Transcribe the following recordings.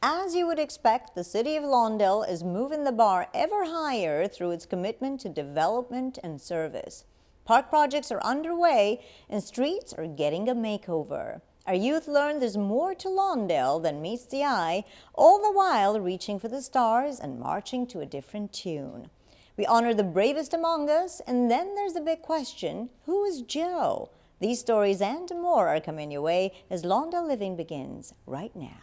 As you would expect, the City of Lawndale is moving the bar ever higher through its commitment to development and service. Park projects are underway and streets are getting a makeover. Our youth learn there's more to Lawndale than meets the eye, all the while reaching for the stars and marching to a different tune. We honor the bravest among us, and then there's the big question, who is Joe? These stories and more are coming your way as Lawndale Living begins right now.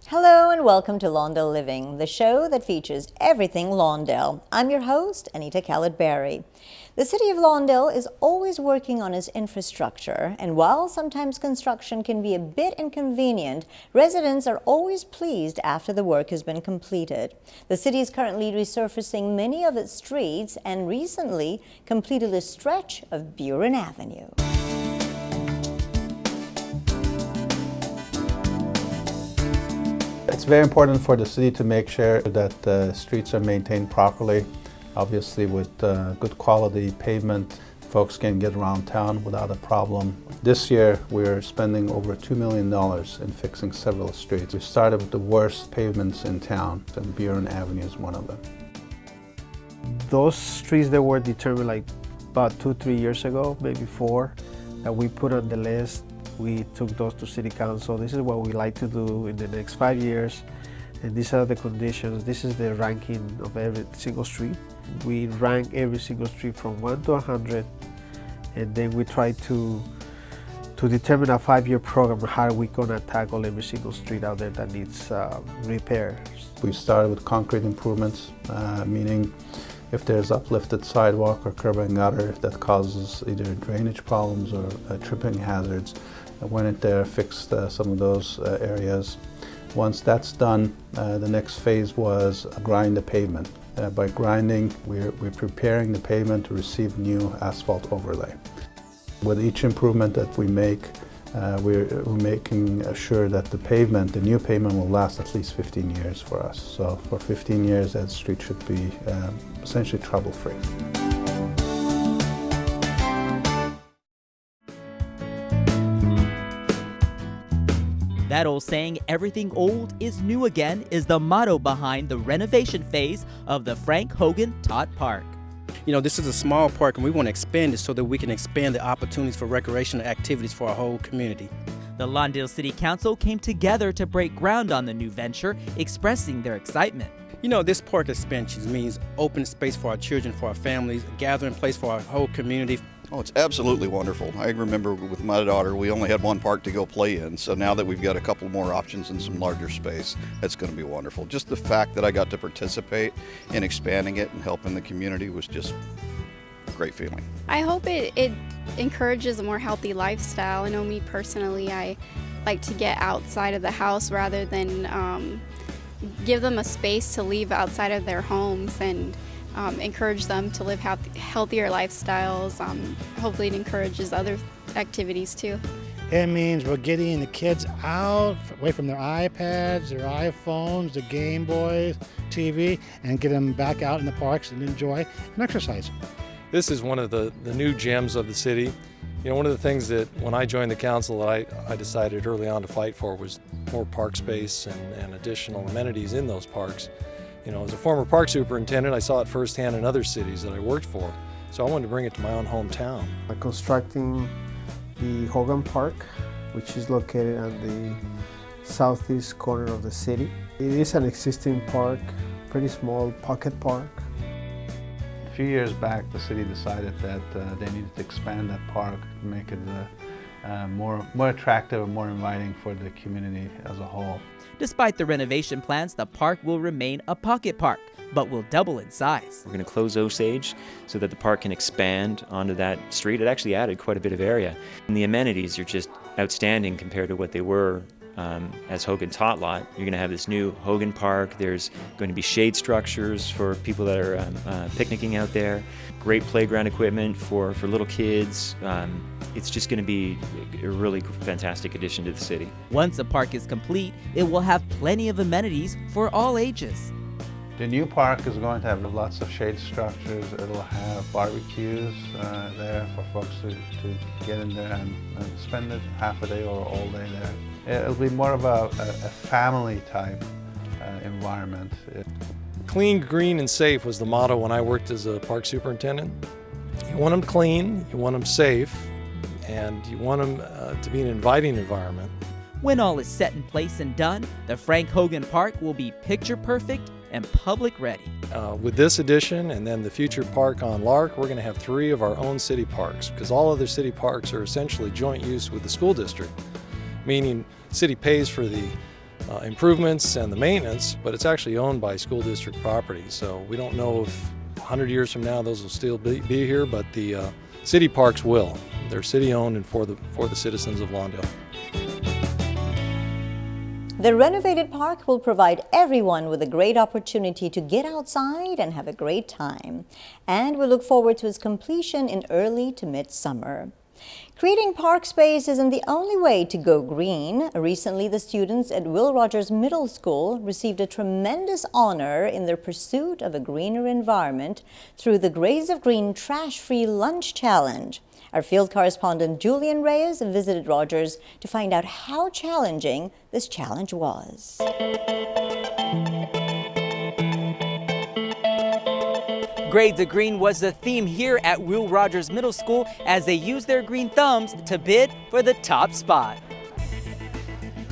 Hello and welcome to Lawndale Living, the show that features everything Lawndale. I'm your host, Anita Khalatbari. The City of Lawndale is always working on its infrastructure, and while sometimes construction can be a bit inconvenient, residents are always pleased after the work has been completed. The city is currently resurfacing many of its streets and recently completed a stretch of Buren Avenue. It's very important for the city to make sure that the streets are maintained properly. Obviously, with good quality pavement, folks can get around town without a problem. This year, we're spending over $2 million in fixing several streets. We started with the worst pavements in town, and Buren Avenue is one of them. Those streets that were determined like about 2-3 years ago, maybe 4, that we put on the list. We took those to City Council. This is what we like to do in the next 5 years. And these are the conditions. This is the ranking of every single street. We rank every single street from 1 to 100. And then we try to determine a 5-year program. How are we gonna tackle every single street out there that needs repairs? We started with concrete improvements, meaning if there's uplifted sidewalk or curb and gutter that causes either drainage problems or tripping hazards, I went in there, fixed some of those areas. Once that's done, the next phase was grind the pavement. By grinding, we're preparing the pavement to receive new asphalt overlay. With each improvement that we make, we're making sure that the new pavement will last at least 15 years for us. So for 15 years, that street should be essentially trouble-free. That old saying, everything old is new again, is the motto behind the renovation phase of the Frank Hogan Park. You know, this is a small park and we want to expand it so that we can expand the opportunities for recreational activities for our whole community. The Lawndale City Council came together to break ground on the new venture, expressing their excitement. You know, this park expansion means open space for our children, for our families, a gathering place for our whole community. Oh, it's absolutely wonderful. I remember with my daughter, we only had one park to go play in, so now that we've got a couple more options and some larger space, it's going to be wonderful. Just the fact that I got to participate in expanding it and helping the community was just a great feeling. I hope it encourages a more healthy lifestyle. I know me personally, I like to get outside of the house rather than give them a space to leave outside of their homes and encourage them to live healthier lifestyles. Hopefully it encourages other activities too. It means we're getting the kids out, away from their iPads, their iPhones, the Game Boys, TV, and get them back out in the parks and enjoy and exercise. This is one of the new gems of the city. You know, one of the things that when I joined the council I decided early on to fight for was more park space and additional amenities in those parks. You know, as a former park superintendent, I saw it firsthand in other cities that I worked for, so I wanted to bring it to my own hometown. By constructing the Hogan Park, which is located on the southeast corner of the city. It is an existing park, pretty small pocket park. A few years back, the city decided that they needed to expand that park to make it more attractive and more inviting for the community as a whole. Despite the renovation plans, the park will remain a pocket park, but will double in size. We're going to close Osage so that the park can expand onto that street. It actually added quite a bit of area. And the amenities are just outstanding compared to what they were as Hogan Tot Lot. You're going to have this new Hogan Park. There's going to be shade structures for people that are picnicking out there. Great playground equipment for little kids. It's just going to be a really fantastic addition to the city. Once the park is complete, it will have plenty of amenities for all ages. The new park is going to have lots of shade structures. It'll have barbecues there for folks to get in there and spend it half a day or all day there. It'll be more of a family type environment. Clean, green, and safe was the motto when I worked as a park superintendent. You want them clean, you want them safe, and you want them to be an inviting environment. When all is set in place and done, the Frank Hogan Park will be picture perfect and public ready. With this addition and then the future park on Lark, we're going to have 3 of our own city parks, because all other city parks are essentially joint use with the school district, meaning city pays for the improvements and the maintenance, but it's actually owned by school district property. So we don't know if 100 years from now those will still be here, but the city parks will. They're city owned and for the citizens of Lawndale. The renovated park will provide everyone with a great opportunity to get outside and have a great time. And we look forward to its completion in early to mid-summer. Creating park space isn't the only way to go green. Recently, the students at Will Rogers Middle School received a tremendous honor in their pursuit of a greener environment through the Grades of Green Trash-Free Lunch Challenge. Our field correspondent Julian Reyes visited Rogers to find out how challenging this challenge was. Grades of Green was the theme here at Will Rogers Middle School as they used their green thumbs to bid for the top spot.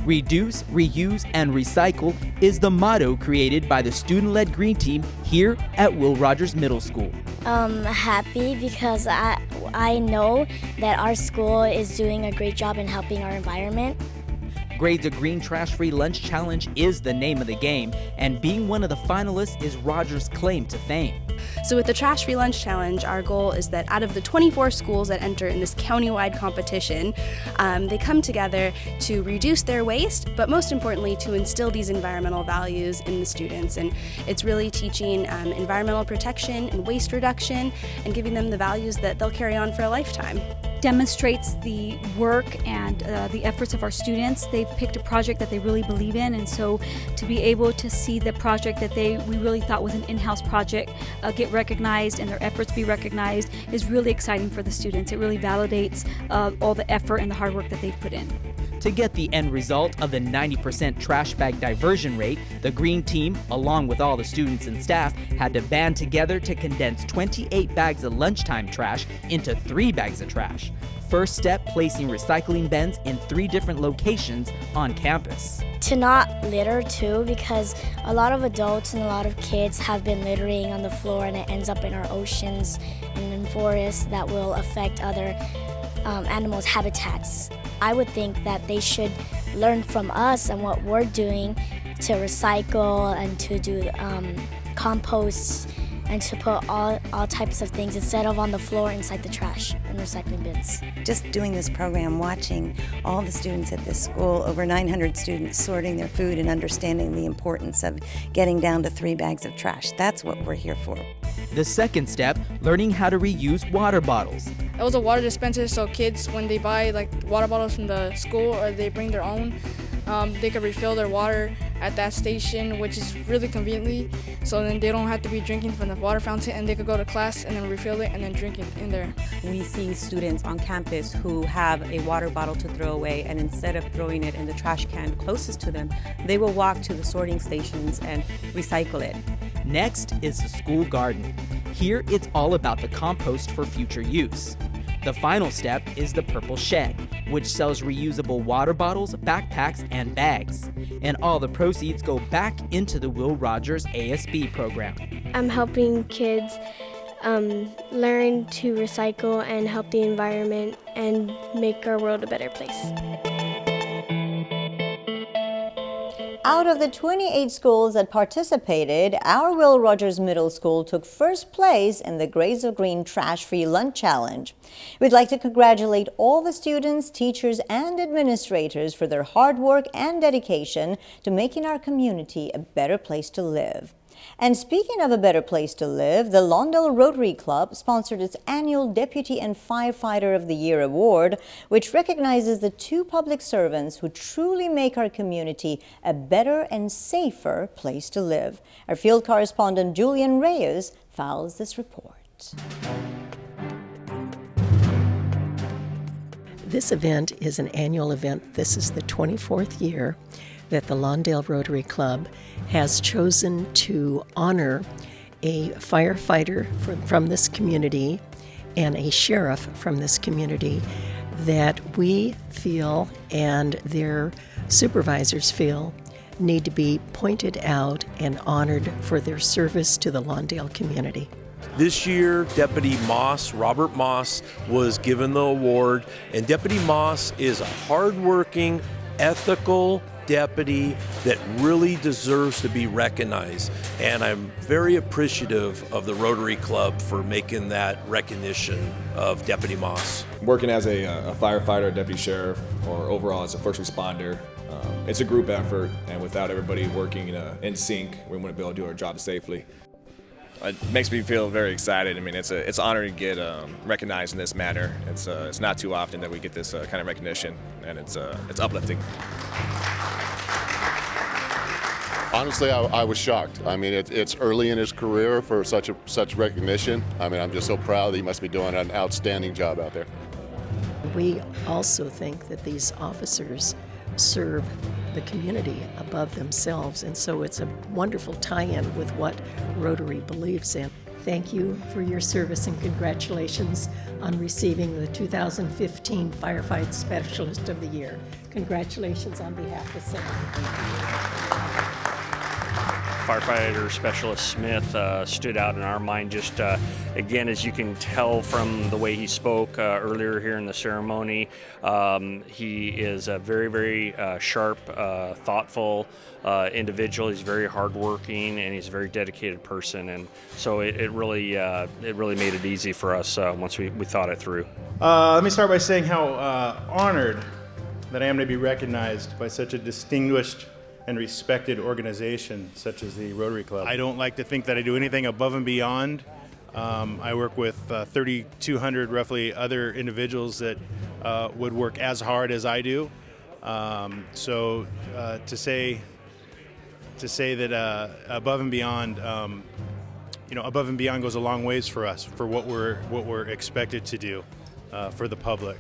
Reduce, reuse, and recycle is the motto created by the student-led green team here at Will Rogers Middle School. Happy because I know that our school is doing a great job in helping our environment. Grades of Green Trash-Free Lunch Challenge is the name of the game, and being one of the finalists is Rogers' claim to fame. So with the Trash Free Lunch Challenge, our goal is that out of the 24 schools that enter in this countywide competition, they come together to reduce their waste, but most importantly to instill these environmental values in the students. And it's really teaching environmental protection and waste reduction and giving them the values that they'll carry on for a lifetime. Demonstrates the work and the efforts of our students. They've picked a project that they really believe in, and so to be able to see the project that we really thought was an in-house project get recognized and their efforts be recognized is really exciting for the students. It really validates all the effort and the hard work that they've put in. To get the end result of the 90% trash bag diversion rate, the green team, along with all the students and staff, had to band together to condense 28 bags of lunchtime trash into 3 bags of trash. First step, placing recycling bins in 3 different locations on campus. To not litter too, because a lot of adults and a lot of kids have been littering on the floor and it ends up in our oceans and in forests that will affect other animals' habitats. I would think that they should learn from us and what we're doing to recycle and to do compost and to put all types of things instead of on the floor inside the trash and recycling bins. Just doing this program, watching all the students at this school, over 900 students sorting their food and understanding the importance of getting down to 3 bags of trash. That's what we're here for. The second step, learning how to reuse water bottles. It was a water dispenser, so kids, when they buy water bottles from the school or they bring their own, they could refill their water at that station, which is really conveniently, so then they don't have to be drinking from the water fountain and they could go to class and then refill it and then drink it in there. We see students on campus who have a water bottle to throw away, and instead of throwing it in the trash can closest to them, they will walk to the sorting stations and recycle it. Next is the school garden. Here it's all about the compost for future use. The final step is the Purple Shed, which sells reusable water bottles, backpacks, and bags. And all the proceeds go back into the Will Rogers ASB program. I'm helping kids learn to recycle and help the environment and make our world a better place. Out of the 28 schools that participated, our Will Rogers Middle School took first place in the Grays of Green Trash-Free Lunch Challenge. We'd like to congratulate all the students, teachers, and administrators for their hard work and dedication to making our community a better place to live. And speaking of a better place to live, the Lawndale Rotary Club sponsored its annual Deputy and Firefighter of the Year award, which recognizes the 2 public servants who truly make our community a better and safer place to live. Our field correspondent Julian Reyes files this report. This event is an annual event. This is the 24th year that the Lawndale Rotary Club has chosen to honor a firefighter from this community and a sheriff from this community that we feel and their supervisors feel need to be pointed out and honored for their service to the Lawndale community. This year, Deputy Moss, Robert Moss, was given the award, and Deputy Moss is a hardworking, ethical deputy that really deserves to be recognized, and I'm very appreciative of the Rotary Club for making that recognition of Deputy Moss. Working as a firefighter, deputy sheriff, or overall as a first responder, it's a group effort, and without everybody working in sync, we wouldn't be able to do our job safely. It makes me feel very excited. I mean, it's an honor to get recognized in this manner. It's not too often that we get this kind of recognition, and it's uplifting. Honestly, I was shocked. I mean, it's early in his career for such recognition. I mean, I'm just so proud that he must be doing an outstanding job out there. We also think that these officers serve the community above themselves, and so it's a wonderful tie-in with what Rotary believes in. Thank you for your service and congratulations on receiving the 2015 Firefight Specialist of the Year. Congratulations on behalf of City. Firefighter Specialist Smith stood out in our mind just, again, as you can tell from the way he spoke earlier here in the ceremony. He is a very, very sharp, thoughtful individual. He's very hardworking, and he's a very dedicated person, and so it really made it easy for us once we thought it through. Let me start by saying how honored that I am to be recognized by such a distinguished and respected organization such as the Rotary Club. I don't like to think that I do anything above and beyond. I work with 3,200 roughly other individuals that would work as hard as I do. So to say that above and beyond, above and beyond goes a long ways for us, for what we're expected to do for the public.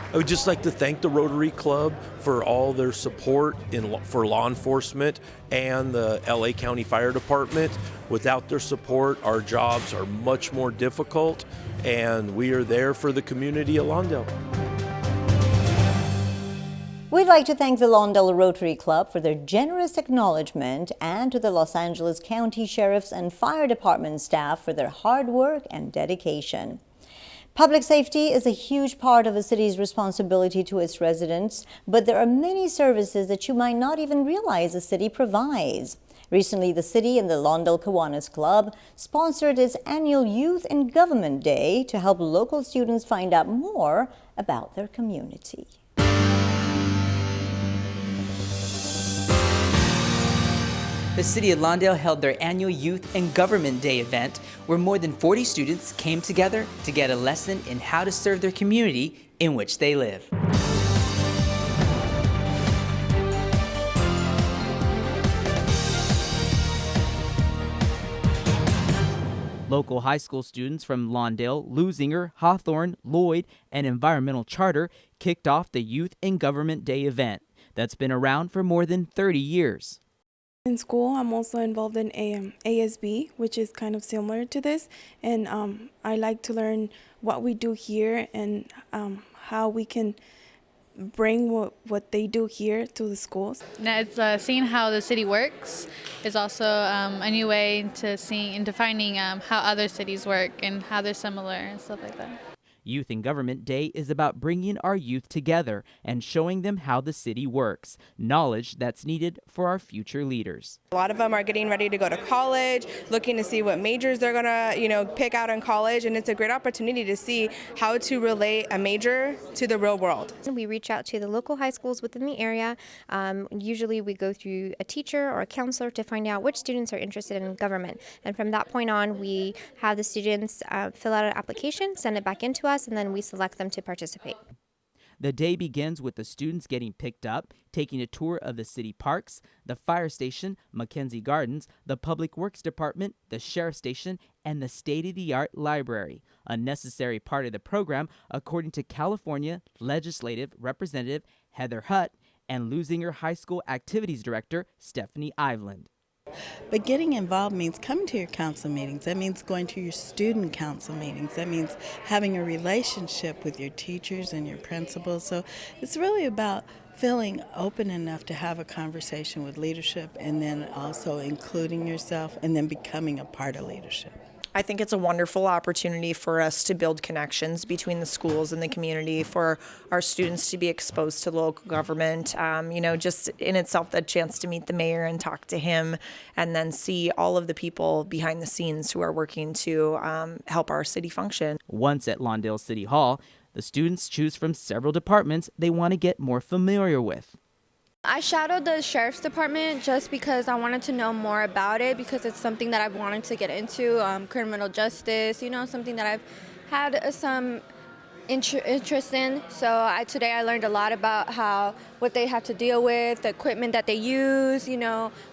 I would just like to thank the Rotary Club for all their support for law enforcement and the LA County Fire Department. Without their support, our jobs are much more difficult, and we are there for the community of Lawndale. We'd like to thank the Lawndale Rotary Club for their generous acknowledgement, and to the Los Angeles County Sheriff's and Fire Department staff for their hard work and dedication. Public safety is a huge part of a city's responsibility to its residents, but there are many services that you might not even realize a city provides. Recently, the city and the Lawndale Kiwanis Club sponsored its annual Youth and Government Day to help local students find out more about their community. The City of Lawndale held their annual Youth and Government Day event, where more than 40 students came together to get a lesson in how to serve their community in which they live. Local high school students from Lawndale, Lusinger, Hawthorne, Lloyd, and Environmental Charter kicked off the Youth and Government Day event that's been around for more than 30 years. In school, I'm also involved in ASB, which is kind of similar to this, and I like to learn what we do here and how we can bring what they do here to the schools. It's seeing how the city works is also a new way to seeing and defining how other cities work and how they're similar and stuff like that. Youth in Government Day is about bringing our youth together and showing them how the city works, knowledge that's needed for our future leaders. A lot of them are getting ready to go to college, looking to see what majors they're gonna, pick out in college, and it's a great opportunity to see how to relate a major to the real world. We reach out to the local high schools within the area. Usually we go through a teacher or a counselor to find out which students are interested in government, and from that point on we have the students fill out an application, send it back into us, and then we select them to participate. The day begins with the students getting picked up, taking a tour of the city parks, the fire station, Mackenzie Gardens, the Public Works Department, the Sheriff's Station, and the state-of-the-art library, a necessary part of the program according to California Legislative Representative Heather Hutt and Lusinger High School Activities Director Stephanie Iveland. But getting involved means coming to your council meetings. That means going to your student council meetings. That means having a relationship with your teachers and your principals. So it's really about feeling open enough to have a conversation with leadership, and then also including yourself and then becoming a part of leadership. I think it's a wonderful opportunity for us to build connections between the schools and the community, for our students to be exposed to local government. Just in itself, the chance to meet the mayor and talk to him, and then see all of the people behind the scenes who are working to help our city function. Once at Lawndale City Hall, the students choose from several departments they want to get more familiar with. I shadowed the sheriff's department just because I wanted to know more about it, because it's something that I've wanted to get into, criminal justice, something that I've had some interest in. So today I learned a lot about what they have to deal with, the equipment that they use,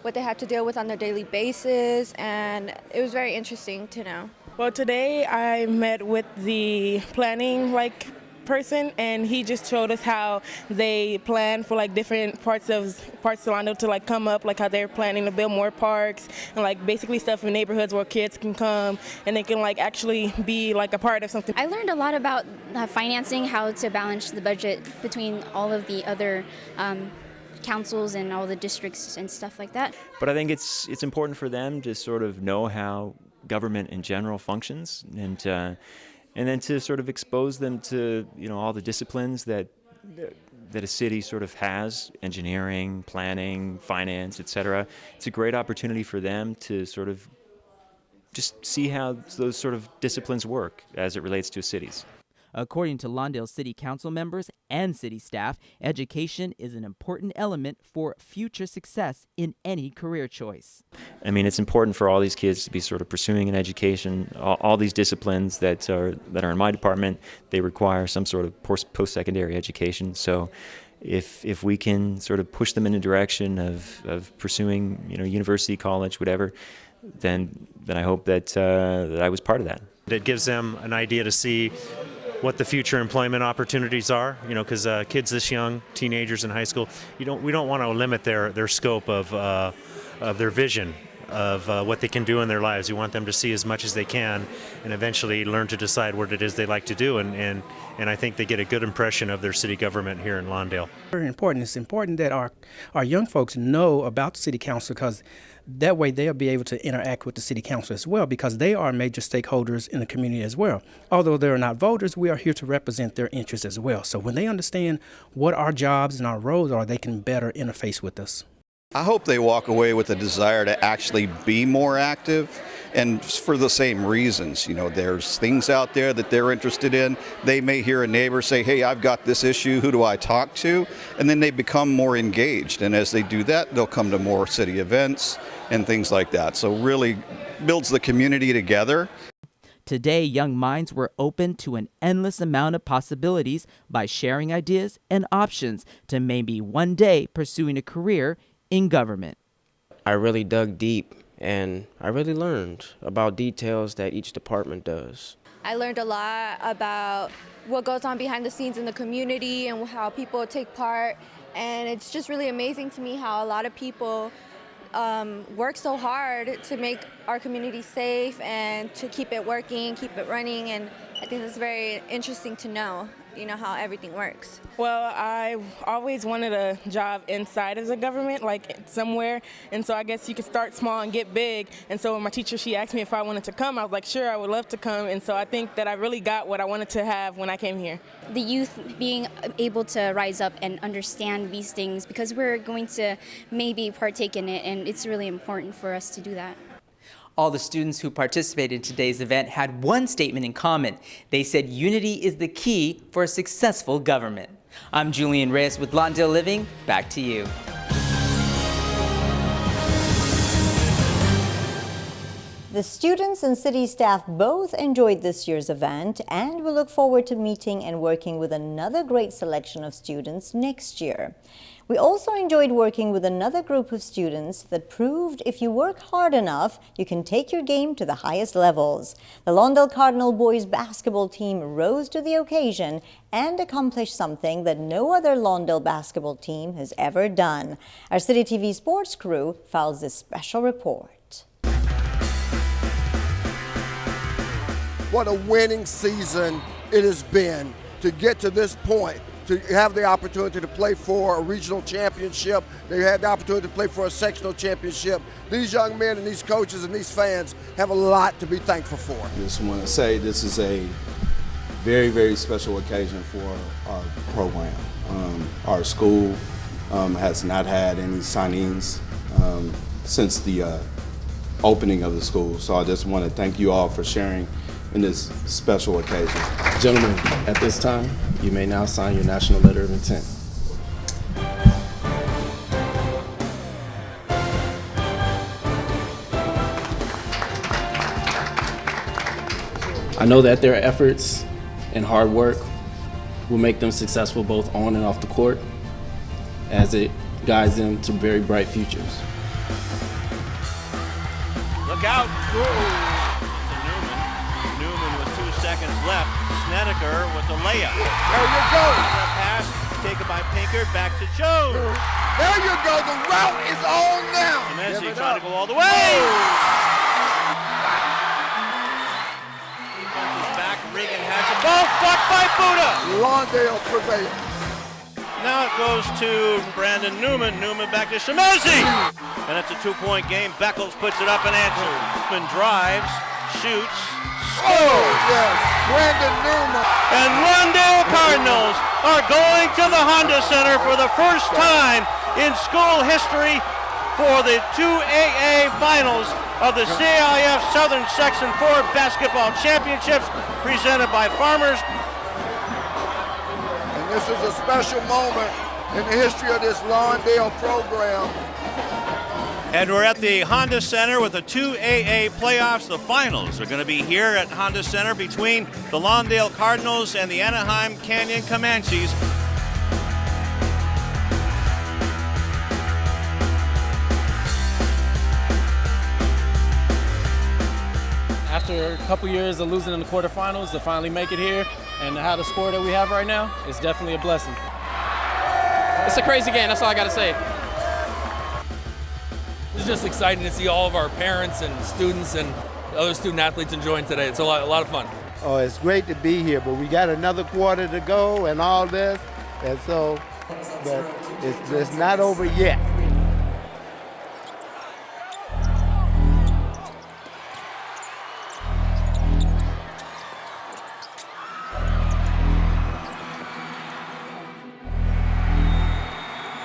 what they have to deal with on their daily basis, and it was very interesting to know. Well, today I met with the planning person, and he just showed us how they plan for different parts of Lawndale to come up, how they're planning to build more parks and basically stuff in neighborhoods where kids can come and they can actually be a part of something. I learned a lot about financing, how to balance the budget between all of the other councils and all the districts and stuff like that. But I think it's important for them to sort of know how government in general functions, and then to sort of expose them to all the disciplines that a city sort of has: engineering, planning, finance, etc. It's a great opportunity for them to sort of just see how those sort of disciplines work as it relates to cities. According to Lawndale City Council members and city staff, education is an important element for future success in any career choice. I mean, it's important for all these kids to be sort of pursuing an education. All these disciplines that are in my department, they require some sort of post-secondary education. So if we can sort of push them in a direction of pursuing, university, college, whatever, then I hope that I was part of that. It gives them an idea to see what the future employment opportunities are, because kids this young, teenagers in high school, we don't want to limit their scope of their vision of what they can do in their lives. We want them to see as much as they can and eventually learn to decide what it is they like to do, and I think they get a good impression of their city government here in Lawndale. Very important. It's important that our young folks know about the city council, because that way they'll be able to interact with the city council as well, because they are major stakeholders in the community as well. Although they're not voters, we are here to represent their interests as well. So when they understand what our jobs and our roles are, they can better interface with us. I hope they walk away with a desire to actually be more active, and for the same reasons. There's things out there that they're interested in. They may hear a neighbor say, hey, I've got this issue, who do I talk to? And then they become more engaged, and as they do that, they'll come to more city events and things like that. So really builds the community together. Today, young minds were open to an endless amount of possibilities by sharing ideas and options to maybe one day pursuing a career in government. I really dug deep, and I really learned about details that each department does. I learned a lot about what goes on behind the scenes in the community and how people take part, and it's just really amazing to me how a lot of people work so hard to make our community safe and to keep it working, keep it running, and I think it's very interesting to know, how everything works. Well, I always wanted a job inside of the government, like somewhere, and so I guess you could start small and get big. And so when my teacher, she asked me if I wanted to come, I was like, sure, I would love to come. And so I think that I really got what I wanted to have when I came here. The youth being able to rise up and understand these things, because we're going to maybe partake in it, and it's really important for us to do that. All the students who participated in today's event had one statement in common. They said unity is the key for a successful government. I'm Julian Reyes with Lawndale Living. Back to you. The students and city staff both enjoyed this year's event, and we look forward to meeting and working with another great selection of students next year. We also enjoyed working with another group of students that proved if you work hard enough, you can take your game to the highest levels. The Lawndale Cardinal boys basketball team rose to the occasion and accomplished something that no other Lawndale basketball team has ever done. Our CityTV sports crew files this special report. What a winning season it has been to get to this point, to have the opportunity to play for a regional championship. They had the opportunity to play for a sectional championship. These young men and these coaches and these fans have a lot to be thankful for. I just want to say this is a very, very special occasion for our program. Our school has not had any signees since the opening of the school. So I just want to thank you all for sharing in this special occasion. Gentlemen, at this time, you may now sign your national letter of intent. I know that their efforts and hard work will make them successful both on and off the court, as it guides them to very bright futures. Look out! Newman with 2 seconds left. Snedeker with the layup. There you go. The pass taken by Pinkard, back to Joe. There you go. The route is on now. Messi trying to go all the way. Defense is back. Regan has it. Ball blocked by Buddha. Lawndale prevails. Now it goes to Brandon Newman. Newman back to Shemezi. And it's a 2-point game. Beckles puts it up and answers. Newman drives, shoots, scores. Oh, yes. Brandon Newman. And Lawndale Cardinals are going to the Honda Center for the first time in school history for the 2AA finals of the CIF Southern Section 4 Basketball Championships presented by Farmers. This is a special moment in the history of this Lawndale program. And we're at the Honda Center with the 2AA playoffs. The finals are going to be here at Honda Center between the Lawndale Cardinals and the Anaheim Canyon Comanches. After a couple years of losing in the quarterfinals, to finally make it here and to have the score that we have right now, it's definitely a blessing. It's a crazy game, that's all I got to say. It's just exciting to see all of our parents and students and other student athletes enjoying today. It's a lot of fun. Oh, it's great to be here, but we got another quarter to go and all this, and so, but it's not over yet.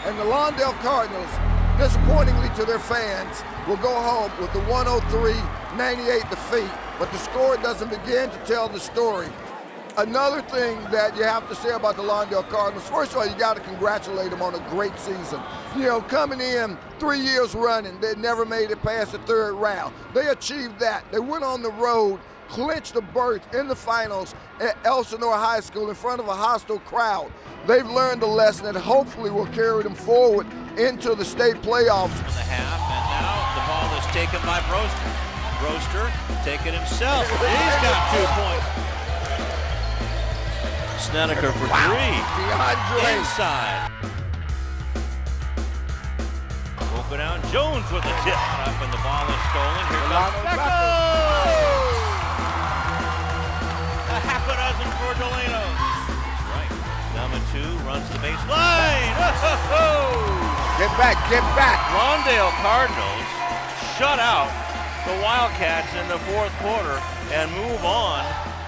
And the Lawndale Cardinals, disappointingly to their fans, will go home with the 103-98 defeat, but the score doesn't begin to tell the story. Another thing that you have to say about the Lawndale Cardinals, first of all, you got to congratulate them on a great season. You know, coming in 3 years running, they never made it past the third round. They achieved that. They went on the road, clinched a berth in the finals at Elsinore High School in front of a hostile crowd. They've learned a lesson that hopefully will carry them forward into the state playoffs. In the half, and now the ball is taken by Broster. Broster taking himself. He's got 2 points. Snedeker for 3. Inside. Broke it down. Jones with a tip up, and the ball is stolen. Here comes Beckles. A 1/2 for Delano. That's right. Number 2 runs the baseline. Oh! Get back, get back. Lawndale Cardinals shut out the Wildcats in the 4th quarter and move on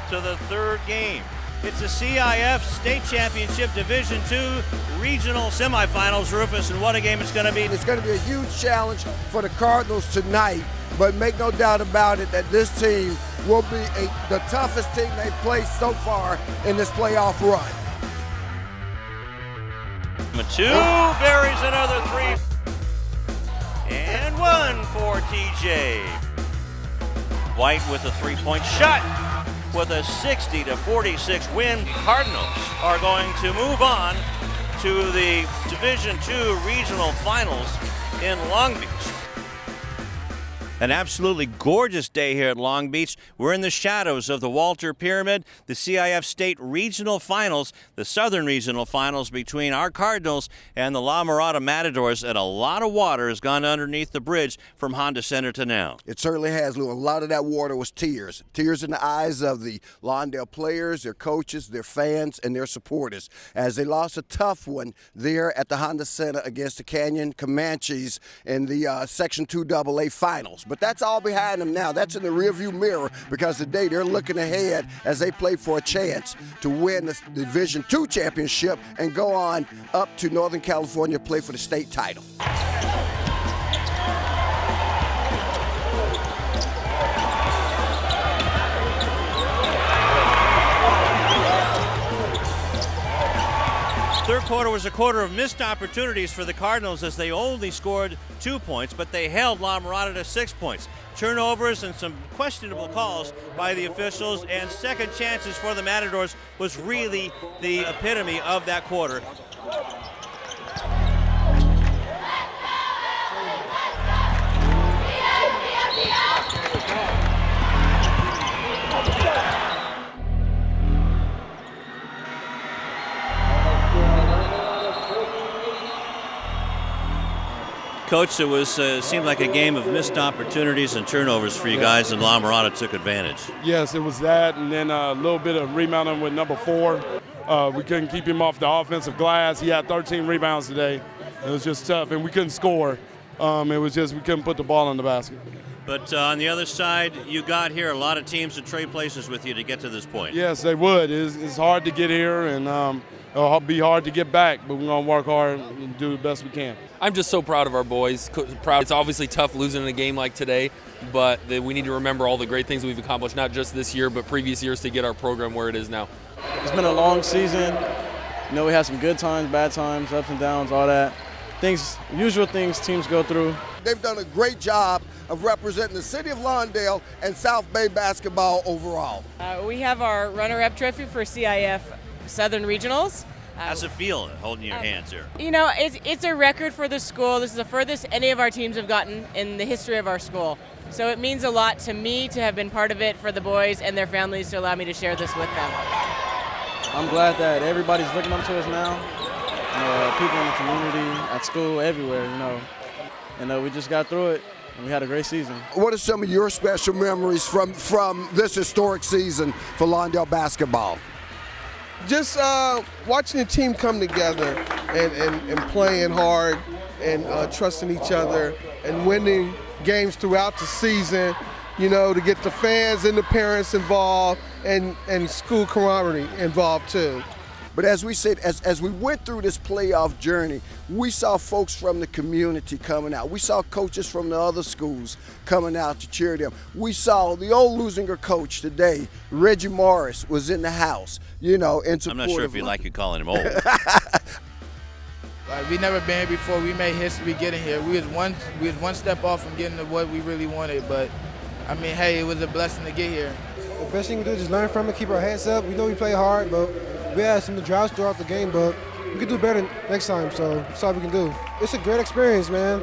to the 3rd game. It's the CIF State Championship Division II Regional Semifinals, Rufus, and what a game it's going to be. It's going to be a huge challenge for the Cardinals tonight, but make no doubt about it that this team will be the toughest team they've played so far in this playoff run. Number 2 buries another 3. And 1 for TJ. White with a 3-point shot. With a 60-46 win, Cardinals are going to move on to the Division II Regional Finals in Long Beach. An absolutely gorgeous day here at Long Beach. We're in the shadows of the Walter Pyramid, the CIF State Regional Finals, the Southern Regional Finals between our Cardinals and the La Mirada Matadors, and a lot of water has gone underneath the bridge from Honda Center to now. It certainly has, Lou. A lot of that water was tears. Tears in the eyes of the Lawndale players, their coaches, their fans, and their supporters, as they lost a tough one there at the Honda Center against the Canyon Comanches in the Section 2AA Finals. But that's all behind them now. That's in the rearview mirror, because today they're looking ahead as they play for a chance to win the Division II championship and go on up to Northern California to play for the state title. Third quarter was a quarter of missed opportunities for the Cardinals, as they only scored 2 points, but they held La Mirada to 6 points. Turnovers and some questionable calls by the officials, and second chances for the Matadors was really the epitome of that quarter. Coach, it was seemed like a game of missed opportunities and turnovers for you guys, and La Mirada took advantage. Yes, it was that, and then a little bit of rebounding with number 4. We couldn't keep him off the offensive glass. He had 13 rebounds today. It was just tough, and we couldn't score. It was just we couldn't put the ball in the basket. But on the other side, you got here. A lot of teams would trade places with you to get to this point. Yes, they would. It's hard to get here, and it'll be hard to get back, but we're going to work hard and do the best we can. I'm just so proud of our boys. Proud. It's obviously tough losing in a game like today, but we need to remember all the great things we've accomplished, not just this year, but previous years, to get our program where it is now. It's been a long season. You know, we had some good times, bad times, ups and downs, all that. Usual things teams go through. They've done a great job of representing the City of Lawndale and South Bay basketball overall. We have our runner-up trophy for CIF Southern Regionals. How's it feel holding your hands here? You know, it's a record for the school. This is the furthest any of our teams have gotten in the history of our school. So it means a lot to me to have been part of it, for the boys and their families to allow me to share this with them. I'm glad that everybody's looking up to us now. People in the community, at school, everywhere, you know. And we just got through it, and we had a great season. What are some of your special memories from this historic season for Lawndale basketball? Just watching the team come together and playing hard and trusting each other and winning games throughout the season, you know, to get the fans and the parents involved and school camaraderie involved too. But as we said, as we went through this playoff journey, we saw folks from the community coming out. We saw coaches from the other schools coming out to cheer them. We saw the old Lusinger coach today, Reggie Morris, was in the house, you know, in support. I'm not sure if you like you calling him old. We never been here before. We made history getting here. We was one step off from getting to what we really wanted, but I mean, hey, it was a blessing to get here. The best thing we do is just learn from it, keep our heads up. We know we play hard, but we had some droughts throughout the game, but we can do better next time, so that's all we can do. It's a great experience, man.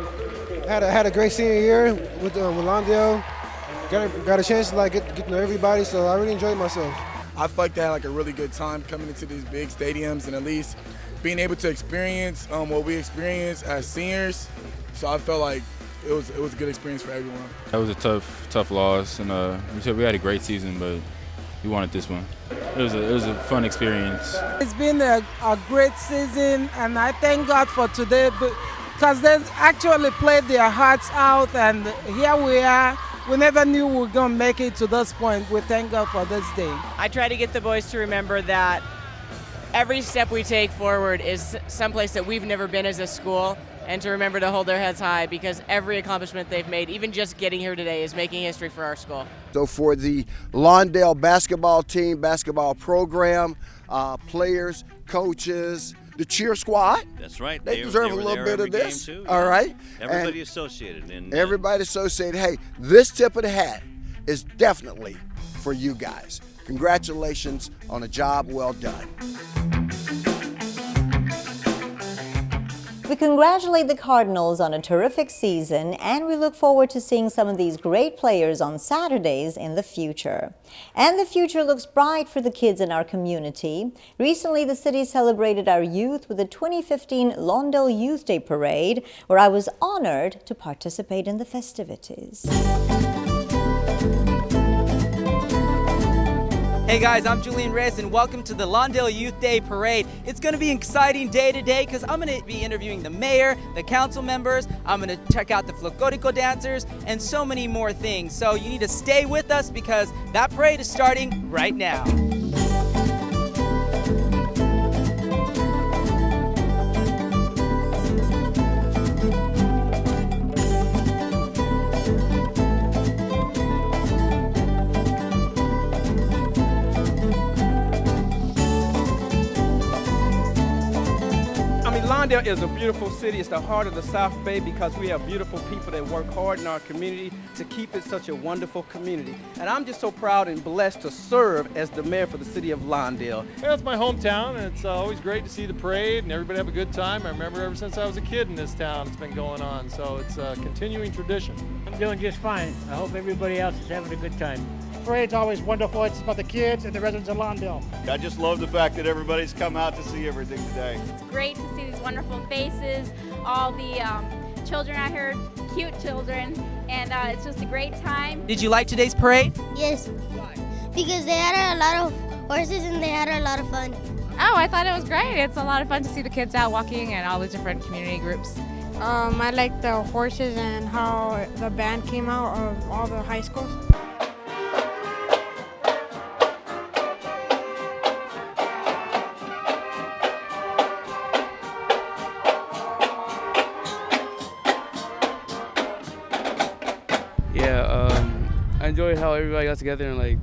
Had a great senior year with Lawndale. Got a chance to get to know everybody, so I really enjoyed myself. I felt like I had a really good time coming into these big stadiums and at least being able to experience what we experienced as seniors. So I felt like it was a good experience for everyone. That was a tough loss, and we had a great season, but we wanted this one. It was a fun experience. It's been a great season, and I thank God for today because they actually played their hearts out, and here we are. We never knew we were going to make it to this point. We thank God for this day. I try to get the boys to remember that every step we take forward is someplace that we've never been as a school, and to remember to hold their heads high because every accomplishment they've made, even just getting here today, is making history for our school. So for the Lawndale basketball team, basketball program, players, coaches, the cheer squad. That's right. They deserve a little bit of this. Too, all right. Everybody associated. Everybody associated. Hey, this tip of the hat is definitely for you guys. Congratulations on a job well done. We congratulate the Cardinals on a terrific season, and we look forward to seeing some of these great players on Saturdays in the future. And the future looks bright for the kids in our community. Recently, the city celebrated our youth with the 2015 Lawndale Youth Day Parade, where I was honored to participate in the festivities. Hey guys, I'm Julian Reyes and welcome to the Lawndale Youth Day Parade. It's going to be an exciting day today because I'm going to be interviewing the mayor, the council members, I'm going to check out the Flocorico dancers, and so many more things. So you need to stay with us because that parade is starting right now. Lawndale is a beautiful city. It's the heart of the South Bay because we have beautiful people that work hard in our community to keep it such a wonderful community. And I'm just so proud and blessed to serve as the mayor for the city of Lawndale. Yeah, it's my hometown, and it's always great to see the parade and everybody have a good time. I remember ever since I was a kid in this town, it's been going on, so it's a continuing tradition. I'm doing just fine. I hope everybody else is having a good time. Parade's always wonderful. It's about the kids and the residents of Lawndale. I just love the fact that everybody's come out to see everything today. It's great to see these wonderful faces, all the children out here, cute children, and it's just a great time. Did you like today's parade? Yes. Why? Because they had a lot of horses and they had a lot of fun. Oh, I thought it was great. It's a lot of fun to see the kids out walking and all the different community groups. I like the horses and how the band came out of all the high schools. I enjoyed how everybody got together and like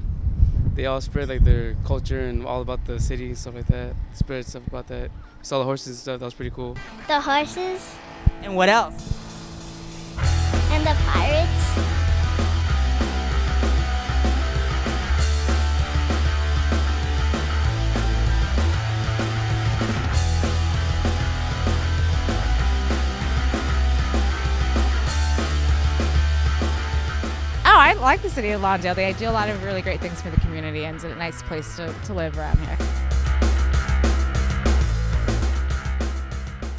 they all spread like their culture and all about the city and stuff like that. Spread stuff about that. Saw the horses and stuff. That was pretty cool. The horses. And what else? And the pirates. Oh, I like the city of Lawndale. They do a lot of really great things for the community, and it's a nice place to live around here.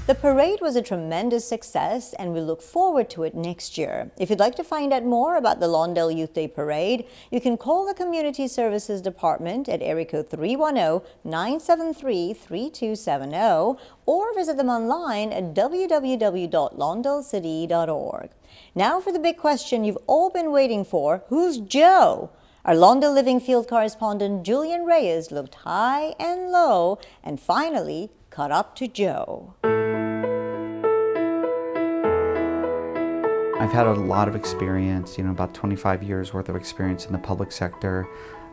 The parade was a tremendous success, and we look forward to it next year. If you'd like to find out more about the Lawndale Youth Day Parade, you can call the Community Services Department at area code 310-973-3270 or visit them online at www.lawndalecity.org. Now for the big question you've all been waiting for, who's Joe? Our Lawndale Living field correspondent Julian Reyes looked high and low and finally caught up to Joe. I've had a lot of experience, about 25 years worth of experience in the public sector,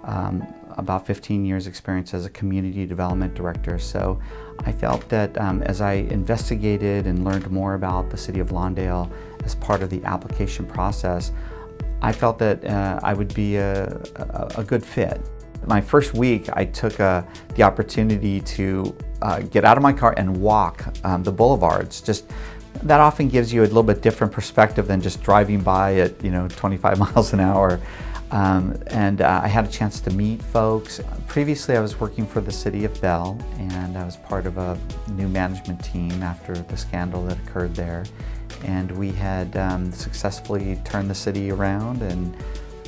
about 15 years experience as a community development director. So I felt that as I investigated and learned more about the City of Lawndale as part of the application process, I felt that I would be a good fit. My first week, I took the opportunity to get out of my car and walk the boulevards. That often gives you a little bit different perspective than just driving by at 25 miles an hour. And I had a chance to meet folks. Previously, I was working for the City of Bell, and I was part of a new management team after the scandal that occurred there. And we had successfully turned the city around and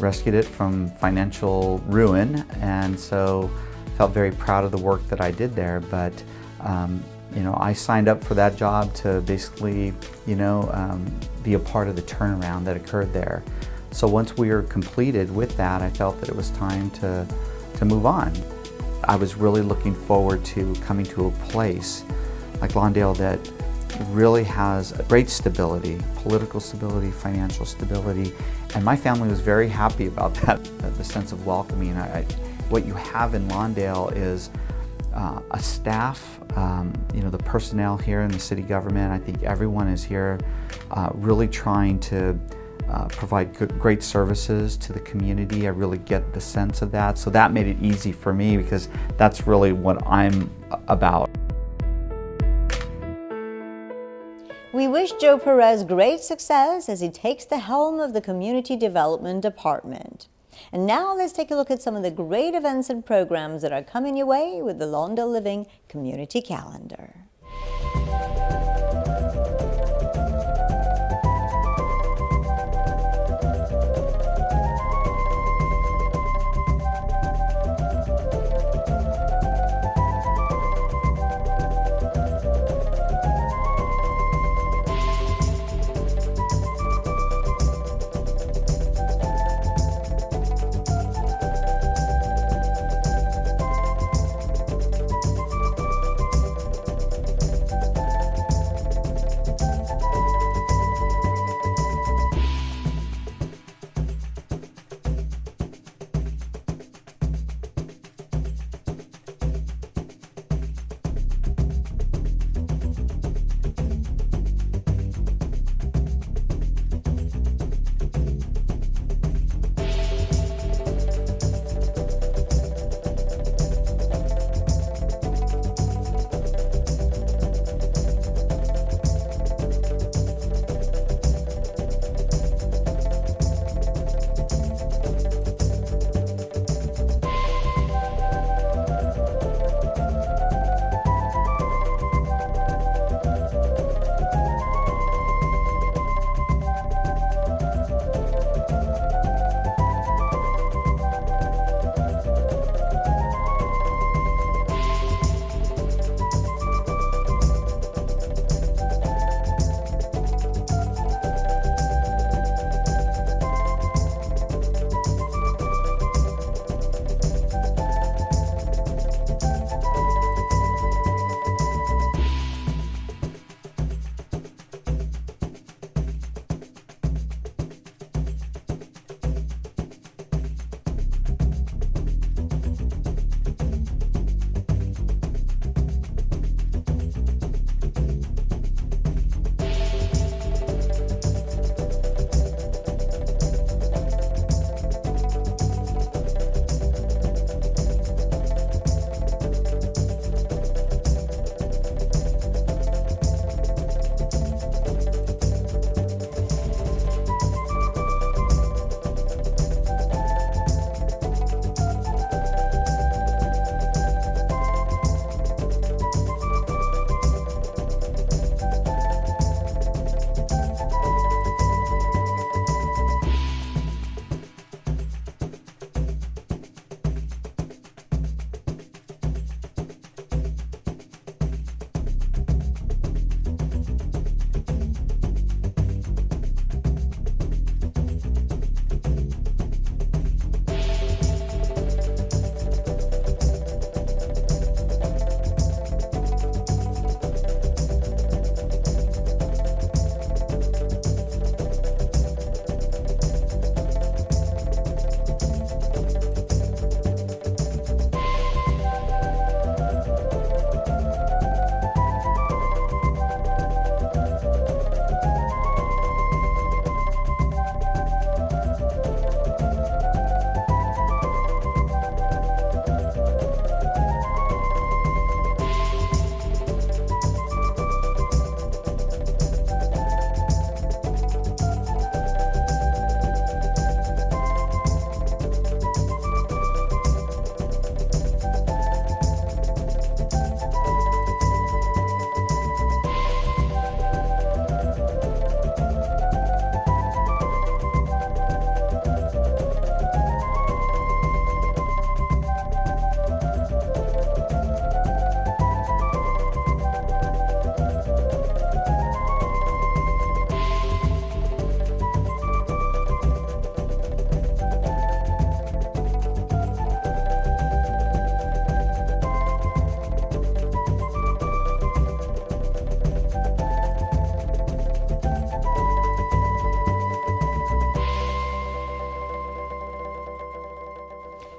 rescued it from financial ruin, and so felt very proud of the work that I did there. But you know, I signed up for that job to basically, you know, be a part of the turnaround that occurred there. So once we were completed with that, I felt that it was time to move on. I was really looking forward to coming to a place like Lawndale that really has great stability, political stability, financial stability, and my family was very happy about that, the sense of welcoming. What you have in Lawndale is a staff, you know, the personnel here in the city government. I think everyone is here really trying to provide great services to the community. I really get the sense of that. So that made it easy for me because that's really what I'm about. We wish Joe Perez great success as he takes the helm of the Community Development Department. And now let's take a look at some of the great events and programs that are coming your way with the Lawndale Living Community Calendar.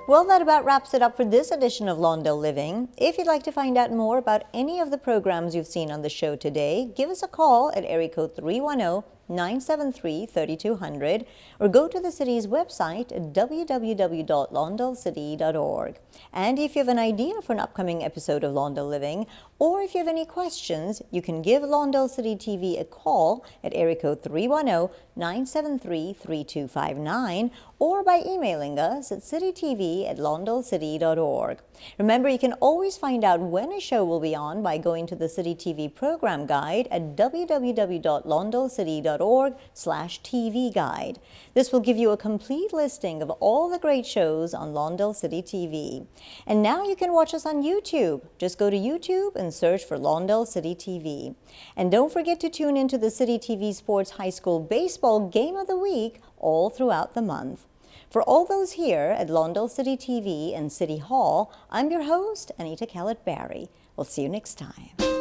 Well, that about wraps it up for this edition of Lawndale Living. If you'd like to find out more about any of the programs you've seen on the show today, give us a call at area code 310-973-3200 or go to the city's website at www.lawndalecity.org. And if you have an idea for an upcoming episode of Lawndale Living, or if you have any questions, you can give Lawndale City TV a call at area code 310-973-3259 or by emailing us at citytv@lawndalecity.org. Remember, you can always find out when a show will be on by going to the City TV program guide at www.lawndalecity.org/TV guide. This will give you a complete listing of all the great shows on Lawndale City TV. And now you can watch us on YouTube. Just go to YouTube and search for Lawndale City TV. And don't forget to tune into the City TV Sports High School Baseball Game of the Week all throughout the month. For all those here at Lawndale City TV and City Hall, I'm your host, Anita Khalatbari. We'll see you next time.